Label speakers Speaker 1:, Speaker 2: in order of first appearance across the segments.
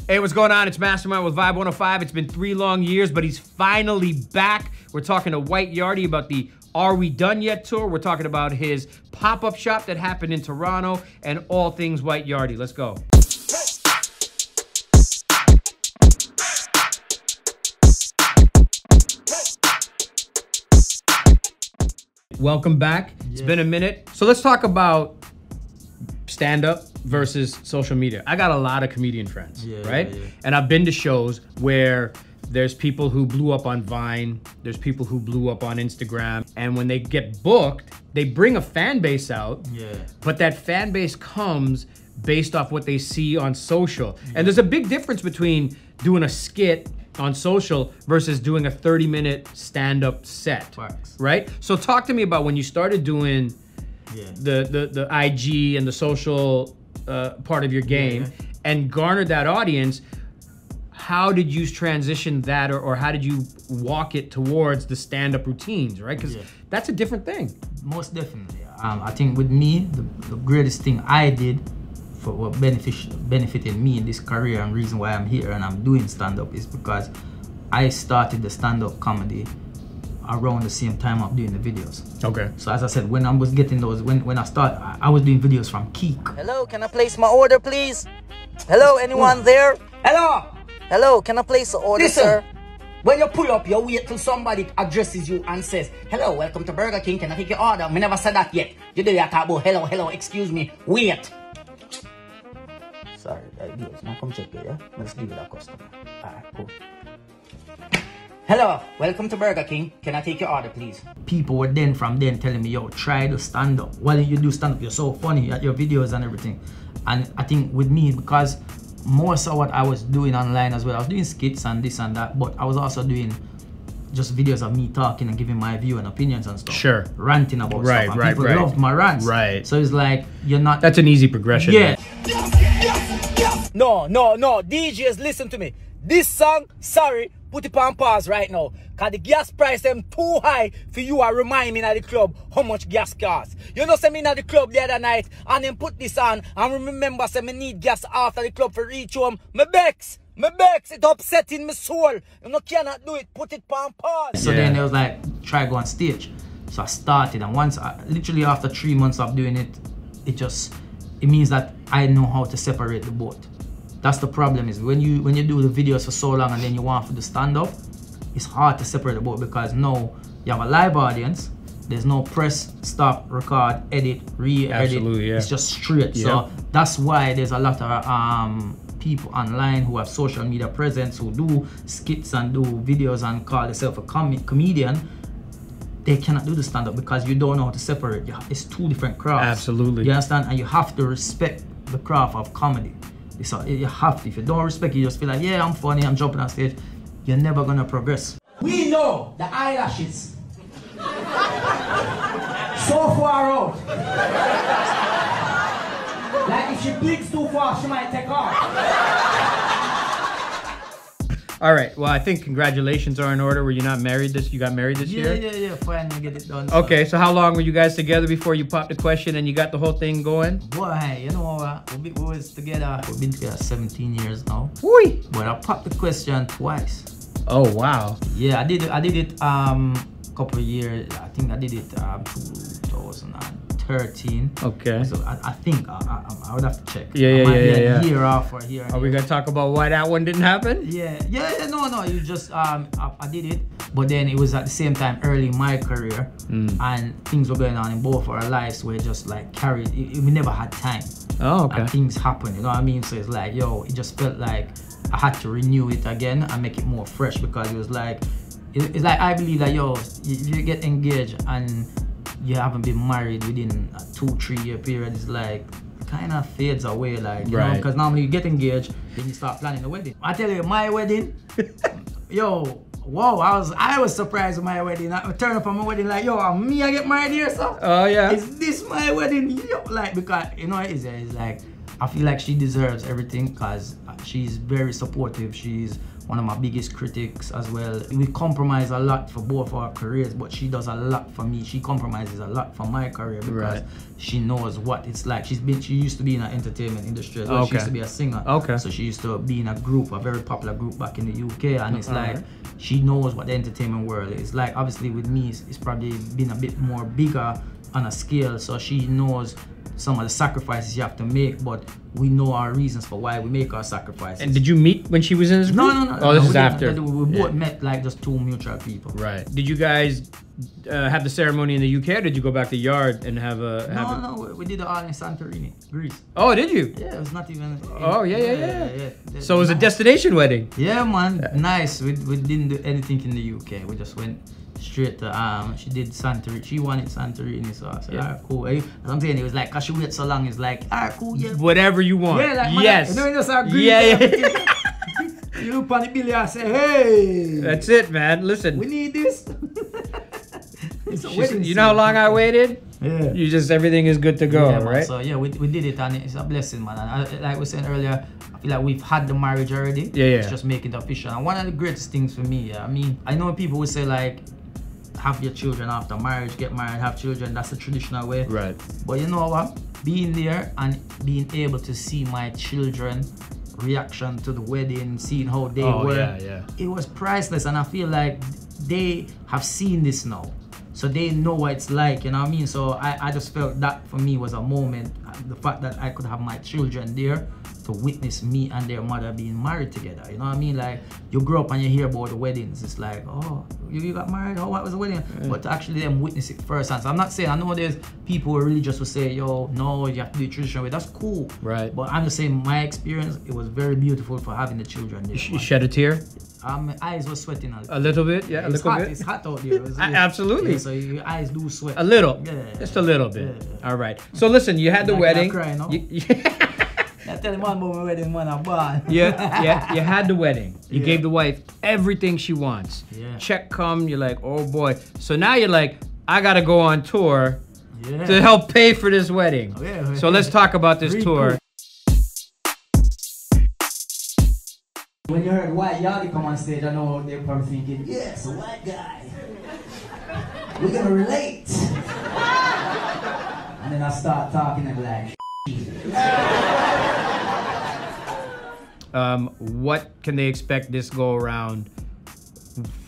Speaker 1: Hey, what's going on? It's Mastermind with VIBE105. It's been 3 long years, but he's finally back. We're talking to White Yardie about the Are We Done Yet tour. We're talking about his pop-up shop that happened in Toronto and all things White Yardie. Let's go. Welcome back. It's been a minute. So let's talk about stand-up versus social media. I got a lot of comedian friends, right? Yeah. And I've been to shows where there's people who blew up on Vine, there's people who blew up on Instagram, and when they get booked, they bring a fan base out, but that fan base comes based off what they see on social. And there's a big difference between doing a skit on social versus doing a 30-minute stand-up set, right? So talk to me about when you started doing the IG and the social part of your game and garnered that audience. How did you transition that, or how did you walk it towards the stand-up routines, right? Because that's a different thing.
Speaker 2: Most definitely. I think with me, the greatest thing I did for what benefited me in this career and reason why I'm here and I'm doing stand-up is because I started the stand-up comedy around the same time of doing the videos.
Speaker 1: Okay.
Speaker 2: So as I said, when I was getting those, when I started, I was doing videos from Keek.
Speaker 3: Hello, can I place my order, please? Hello, anyone there?
Speaker 4: Hello.
Speaker 3: Hello, can I place the order,
Speaker 4: Listen,
Speaker 3: sir?
Speaker 4: when you pull up, you wait till somebody addresses you and says, hello, welcome to Burger King, can I take your order? Me never said that yet. You do that about hello, excuse me, wait. Sorry, now come check it, yeah? Let's leave it a customer. Alright, cool. Hello, welcome to Burger King. Can I take your order, please?
Speaker 2: People were then from then telling me, yo, try to stand up. Why don't you do stand up? You're so funny at your videos and everything. And I think with me, because more so what I was doing online as well, I was doing skits and this and that, but I was also doing just videos of me talking and giving my view and opinions and stuff.
Speaker 1: Sure.
Speaker 2: Ranting about stuff. And people loved my rants.
Speaker 1: Right.
Speaker 2: So it's like, you're not...
Speaker 1: That's an easy progression.
Speaker 2: Yeah.
Speaker 4: No, DJs, listen to me. This song, sorry, put it on pause right now. Cause the gas price them too high for you to remind me at the club how much gas costs. You know, say me at the club the other night and then put this on and remember say me need gas after the club for reach home. Me bex, it upsetting my soul. You know, cannot do it, put it on pause.
Speaker 2: So then it was like, try go on stage. So I started, and once, literally after 3 months of doing it, it means that I know how to separate the both. That's the problem, is when you do the videos for so long and then you want for the stand-up, it's hard to separate the both because now you have a live audience, there's no press, stop, record, edit, re-edit. It's just straight. So that's why there's a lot of people online who have social media presence, who do skits and do videos and call themselves a comedian. They cannot do the stand-up because you don't know how to separate. It's 2 different crafts.
Speaker 1: Absolutely.
Speaker 2: You understand? And you have to respect the craft of comedy. So you have to. If you don't respect it, you just feel like, yeah, I'm funny, I'm jumping on stage. You're never gonna progress.
Speaker 4: We know the eyelashes so far out. Like if she blinks too far, she might take off.
Speaker 1: All right, well, I think congratulations are in order. Were you not married you got married this year?
Speaker 2: Yeah, finally get it done.
Speaker 1: Okay, so how long were you guys together before you popped the question and you got the whole thing going?
Speaker 2: Boy, you know, we was together, we've been together 17 years now.
Speaker 1: Whee!
Speaker 2: But I popped the question twice.
Speaker 1: Oh, wow.
Speaker 2: Yeah, I did it couple of years. I think I did it 2013.
Speaker 1: Okay.
Speaker 2: So I think I would have to check.
Speaker 1: Yeah.
Speaker 2: A year off or here.
Speaker 1: Are we gonna talk about why that one didn't happen?
Speaker 2: Yeah. No. You just I did it, but then it was at the same time early in my career, and things were going on in both our lives. Where just like carried. We never had time.
Speaker 1: Oh, okay.
Speaker 2: And things happen. You know what I mean? So it's like, yo, it just felt like I had to renew it again and make it more fresh because it was like. It's like I believe that, yo, if you get engaged and you haven't been married within a 2-3 year period, it's like kind of fades away, like, you know, because normally you get engaged, then you start planning the wedding. I tell you, my wedding, yo, wow, I was surprised with my wedding. I turn up on my wedding like, yo, me I get married here, so?
Speaker 1: Oh yeah.
Speaker 2: Is this my wedding? Yo, like, because, you know, it's like, I feel like she deserves everything because she's very supportive. She's one of my biggest critics as well. We compromise a lot for both our careers, but she does a lot for me. She compromises a lot for my career because she knows what it's like. She used to be in the entertainment industry as well. She used to be a singer. So she used to be in a group, a very popular group back in the UK, and it's like she knows what the entertainment world is like. Obviously with me, it's probably been a bit more bigger on a scale, so she knows some of the sacrifices you have to make, but we know our reasons for why we make our sacrifices.
Speaker 1: And did you meet when she was in this group?
Speaker 2: No.
Speaker 1: Oh, this is after.
Speaker 2: We both met like just two mutual people.
Speaker 1: Right. Did you guys have the ceremony in the UK, or did you go back to Yard and have a...
Speaker 2: No, we did it all in Santorini, Greece.
Speaker 1: Oh, did you?
Speaker 2: Yeah, it was not even...
Speaker 1: Yeah. So it was a destination wedding?
Speaker 2: Yeah, man. Nice. We didn't do anything in the UK. We just went straight to she did Santorini. She wanted Santorini, so I said, alright, cool. As I'm saying, it was like, cause she waited so long, it's like, alright, cool, yeah.
Speaker 1: Whatever you want.
Speaker 2: Yeah, like,
Speaker 1: yes.
Speaker 2: Man, you just agree. Yeah. You look on the bill and say, hey.
Speaker 1: That's it, man. Listen.
Speaker 2: We need this.
Speaker 1: You know how long I waited?
Speaker 2: Yeah.
Speaker 1: You just, everything is good to go,
Speaker 2: yeah,
Speaker 1: right?
Speaker 2: So yeah, we did it, and it's a blessing, man. And like we said earlier, I feel like we've had the marriage already.
Speaker 1: Yeah.
Speaker 2: It's just making it official. And one of the greatest things for me, I mean, I know people would say like, have your children after marriage, get married, have children. That's the traditional way.
Speaker 1: Right.
Speaker 2: But you know what? Being there and being able to see my children reaction to the wedding, seeing how they were, it was priceless. And I feel like they have seen this now, so they know what it's like, you know what I mean? So I just felt that for me was a moment, the fact that I could have my children there to witness me and their mother being married together, you know what I mean? Like, you grow up and you hear about the weddings, it's like, oh, you got married, oh, what was the wedding? But to actually them witness it firsthand. So I'm not saying, I know there's people who are religious who say, yo, no, you have to do it traditional way. That's cool.
Speaker 1: Right.
Speaker 2: But I'm just saying, my experience, it was very beautiful for having the children there.
Speaker 1: You shed a tear?
Speaker 2: My eyes were sweating
Speaker 1: a little bit. Yeah, a little bit.
Speaker 2: It's hot out there.
Speaker 1: Absolutely.
Speaker 2: Yeah, so your eyes do sweat.
Speaker 1: A little.
Speaker 2: Yeah.
Speaker 1: Just a little bit. Yeah. All right. So listen, you had the wedding.
Speaker 2: Cry, no? I tell him about my wedding, man, I'm born.
Speaker 1: Yeah, you had the wedding. You gave the wife everything she wants.
Speaker 2: Yeah.
Speaker 1: Check come, you're like, oh boy. So now you're like, I gotta go on tour
Speaker 2: to
Speaker 1: help pay for this wedding. So let's talk about this tour.
Speaker 2: Cool. When you heard White Yardie come on stage, I know they're probably thinking, yes, a white guy. We're gonna relate. And then I start talking and like,
Speaker 1: what can they expect this go around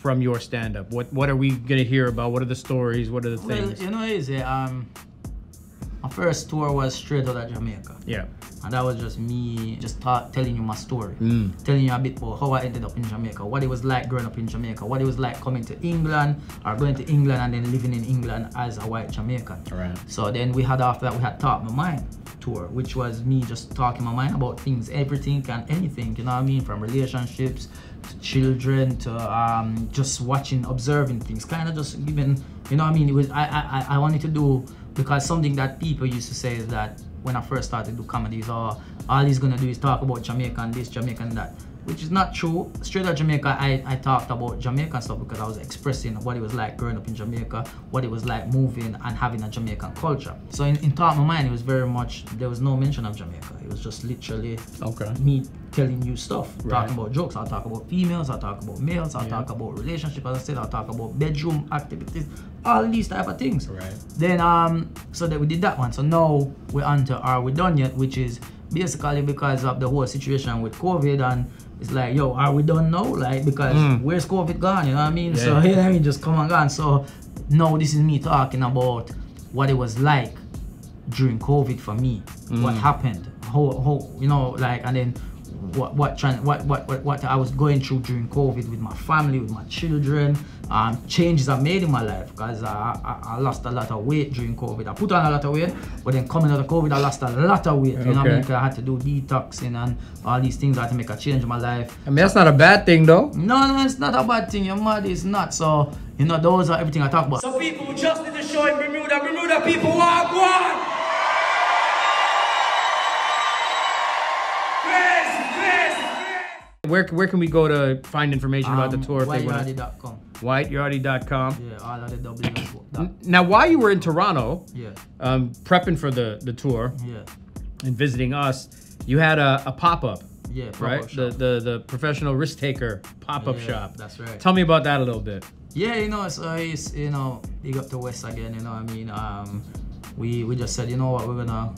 Speaker 1: from your stand-up? What are we gonna hear about? What are the stories? What are the things?
Speaker 2: Well, you know, it's my first tour was straight out of Jamaica.
Speaker 1: Yeah.
Speaker 2: And that was just me just telling you my story. Telling you a bit about how I ended up in Jamaica, what it was like growing up in Jamaica, what it was like coming to England, or going to England and then living in England as a white Jamaican.
Speaker 1: Right.
Speaker 2: So then after that we had Talk My Mind tour, which was me just talking my mind about things, everything and anything, you know what I mean? From relationships to children to just watching, observing things, kind of just giving, you know what I mean? It was I wanted to do, because something that people used to say is that when I first started to do comedy is, all he's gonna do is talk about Jamaica and this, Jamaica and that, which is not true. Straight out of Jamaica, I talked about Jamaican stuff because I was expressing what it was like growing up in Jamaica, what it was like moving and having a Jamaican culture. So in Talk My Mind, it was very much, there was no mention of Jamaica. It was just literally me telling you stuff, talking about jokes. I'll talk about females, I'll talk about males, I'll talk about relationships, as I said, I'll talk about bedroom activities, all these type of things.
Speaker 1: Right.
Speaker 2: Then so that we did that one. So now we're on to Are We Done Yet, which is basically because of the whole situation with COVID, and it's like, yo, are we done now? Like, because where's COVID gone? You know what I mean? So you know what I mean, just come and gone. So now this is me talking about what it was like during COVID for me. What happened? How you know, like, and then what I was going through during COVID with my family, with my children, changes I made in my life, because I lost a lot of weight during COVID. I put on a lot of weight, but then coming out of COVID, I lost a lot of weight. You know what I mean? Because I had to do detoxing and all these things. I had to make a change in my life.
Speaker 1: I mean, that's not a bad thing, though.
Speaker 2: No, it's not a bad thing. Your mad is not. So, you know, those are everything I talk about.
Speaker 4: So people just did the show in Bermuda people walk one.
Speaker 1: Where can we go to find information about the tour?
Speaker 2: WhiteYardie.com.
Speaker 1: WhiteYardie.com.
Speaker 2: Yeah, all of the W.
Speaker 1: Now, while you were in Toronto,
Speaker 2: yeah,
Speaker 1: prepping for the tour,
Speaker 2: yeah,
Speaker 1: and visiting us, you had a pop-up.
Speaker 2: Yeah,
Speaker 1: right?
Speaker 2: shop.
Speaker 1: The professional risk taker pop-up shop.
Speaker 2: That's right.
Speaker 1: Tell me about that a little bit.
Speaker 2: Yeah, you know, so it's, you know, big up to West again, you know what I mean? We just said, you know what, we're gonna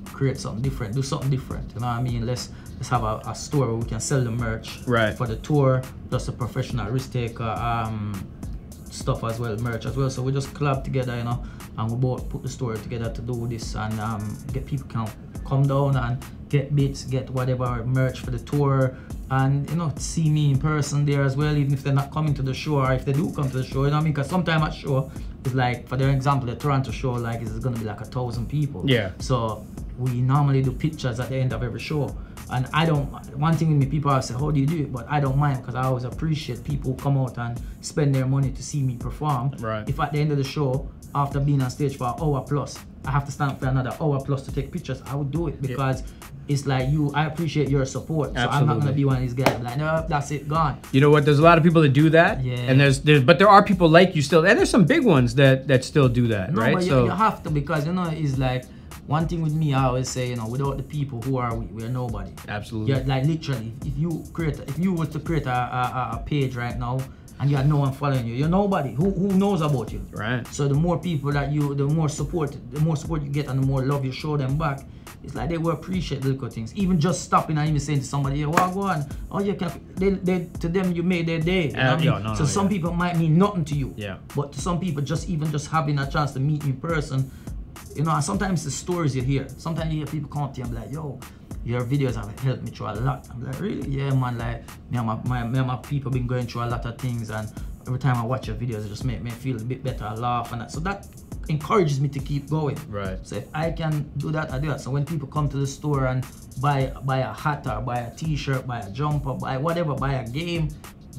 Speaker 2: create something different, do something different, you know what I mean? Let's have a store where we can sell the merch for the tour, plus the professional risk taker stuff as well, merch as well. So we just collab together, you know, and we both put the store together to do this and get people can come down and get bits, get whatever merch for the tour, and you know, see me in person there as well, even if they're not coming to the show, or if they do come to the show, you know what I mean? Because sometimes at show it's like, for their example, the Toronto show, like it's gonna be like 1,000 people.
Speaker 1: Yeah.
Speaker 2: So we normally do pictures at the end of every show. And I don't, one thing with me, people always say, how do you do it? But I don't mind, because I always appreciate people who come out and spend their money to see me perform.
Speaker 1: Right.
Speaker 2: If at the end of the show, after being on stage for an hour plus, I have to stand up for another hour plus to take pictures, I would do it, because it's like I appreciate your support. So I'm not gonna be one of these guys like, no, that's it, gone.
Speaker 1: You know what? There's a lot of people that do that.
Speaker 2: Yeah.
Speaker 1: And but there are people like you still, and there's some big ones that still do that,
Speaker 2: No,
Speaker 1: right?
Speaker 2: but
Speaker 1: So
Speaker 2: you have to, because you know, it's like, one thing with me, I always say, you know, without the people, who are we? We're nobody.
Speaker 1: Absolutely.
Speaker 2: Yeah, like literally, if you were to create a page right now and you had no one following you, you're nobody. Who knows about you?
Speaker 1: Right.
Speaker 2: So the more people that the more support you get, and the more love you show them back, it's like they will appreciate the little things. Even just stopping and even saying to somebody, yeah, well, go on. Oh, you can. They to them, you made their day. You know what I mean? Some people might mean nothing to you.
Speaker 1: Yeah.
Speaker 2: But to some people, just having a chance to meet you in person. You know, and sometimes the stories you hear, sometimes you hear people come up to you and be like, yo, your videos have helped me through a lot. I'm like, really? Yeah, man, like, me and my people been going through a lot of things, and every time I watch your videos, it just make me feel a bit better, I laugh, and that. So that encourages me to keep going.
Speaker 1: Right.
Speaker 2: So if I can do that, I do that. So when people come to the store and buy a hat, or buy a t-shirt, buy a jumper, buy whatever, buy a game,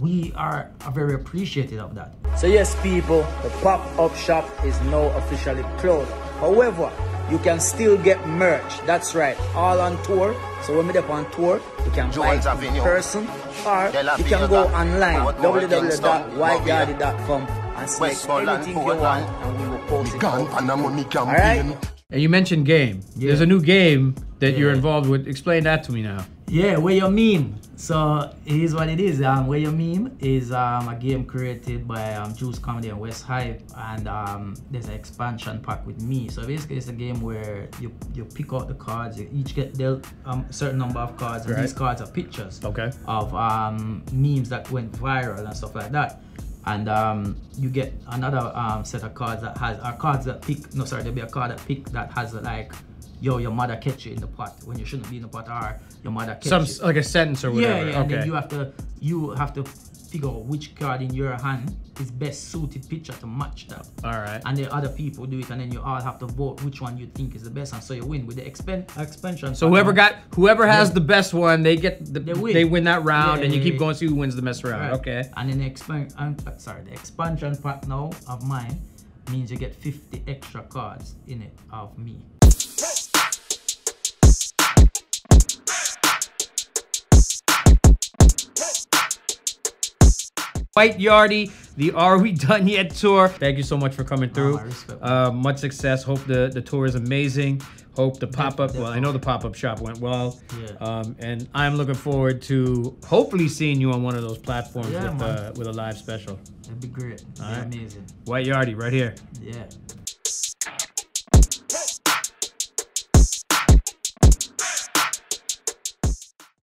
Speaker 2: we are very appreciative of that.
Speaker 3: So yes, people, the pop-up shop is now officially closed. However, you can still get merch. That's right, all on tour. So when we're up on tour, you can buy it in person, or you can go online, www.whiteyardie.com, and select anything you want, and we will post it. Alright?
Speaker 1: And you mentioned game.
Speaker 2: Yeah.
Speaker 1: There's a new game that you're involved with. Explain that to me now.
Speaker 2: Yeah, Where You Meme. So it is what it is. Where You Meme is a game created by Jamaican Comedian White Yardie, and there's an expansion pack with me. So basically, it's a game where you pick out the cards. You each get dealt a certain number of cards, and these cards are pictures of memes that went viral and stuff like that. And you get another set of cards that has cards that pick. No, sorry, there'll be a card that pick that has like, yo, your mother catch you in the pot when you shouldn't be in the pot, or your mother catch you.
Speaker 1: Like a sentence or whatever.
Speaker 2: Yeah, and then you have to figure out which card in your hand is best suited picture to match that.
Speaker 1: All right.
Speaker 2: And then other people do it, and then you all have to vote which one you think is the best, and so you win with the expansion.
Speaker 1: So whoever has the best one, they win that round, and you keep going to see who wins the best round.
Speaker 2: Right.
Speaker 1: Okay.
Speaker 2: And then the expansion pack now of mine means you get 50 extra cards in it of me.
Speaker 1: White Yardie, the Are We Done Yet tour. Thank you so much for coming through.
Speaker 2: Respect,
Speaker 1: much success. Hope the tour is amazing. Hope the pop-up, well, I know the pop-up shop went well.
Speaker 2: Yeah.
Speaker 1: And I'm looking forward to hopefully seeing you on one of those platforms with a live special.
Speaker 2: It'd be great. It'd be amazing.
Speaker 1: White Yardie right here.
Speaker 2: Yeah.